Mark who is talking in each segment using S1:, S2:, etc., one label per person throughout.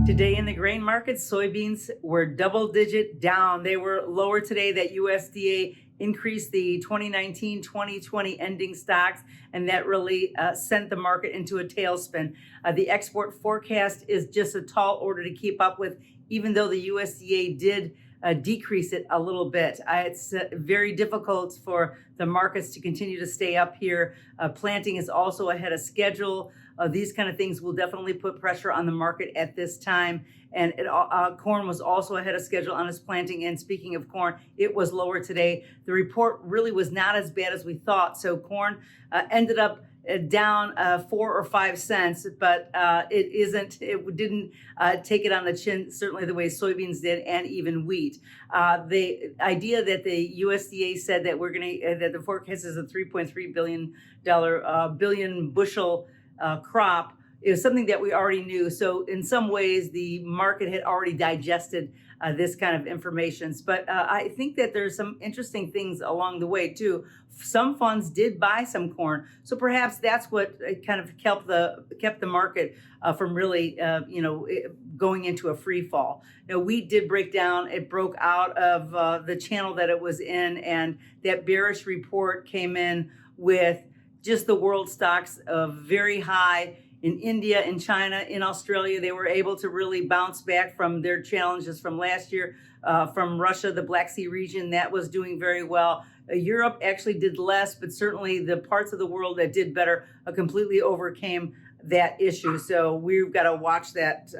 S1: Today in the grain markets, soybeans were double-digit down. They were lower today. That USDA increased the 2019-2020 ending stocks, and that really sent the market into a tailspin. The export forecast is just a tall order to keep up with, even though the USDA did decrease it a little bit. It's very difficult for the markets to continue to stay up here. Planting is also ahead of schedule. These kind of things will definitely put pressure on the market at this time. And corn was also ahead of schedule on its planting. And speaking of corn, it was lower today. The report really was not as bad as we thought. So corn ended up down 4 or 5 cents, but it didn't take it on the chin, certainly the way soybeans did, and even wheat. The idea that the USDA said that that the forecast is a $3.3 billion bushel crop is something that we already knew. So in some ways, the market had already digested this kind of information. But I think that there's some interesting things along the way too. Some funds did buy some corn, so perhaps that's what kind of kept the market from really going into a free fall. Now, wheat did break down. It broke out of the channel that it was in, and that bearish report came in with just the world stocks of very high in India, in China, in Australia. They were able to really bounce back from their challenges from last year. From Russia, the Black Sea region, that was doing very well. Europe actually did less, but certainly the parts of the world that did better completely overcame that issue. So we've got to watch that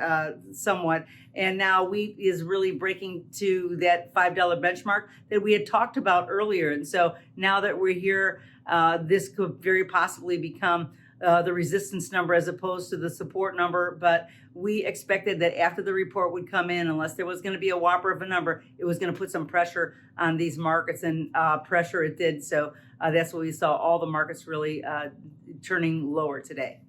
S1: somewhat. And now wheat is really breaking to that $5 benchmark that we had talked about earlier. And so now that we're here, this could very possibly become the resistance number as opposed to the support number. But we expected that after the report would come in, unless there was going to be a whopper of a number, it was going to put some pressure on these markets, and pressure it did. So that's what we saw, all the markets really turning lower today.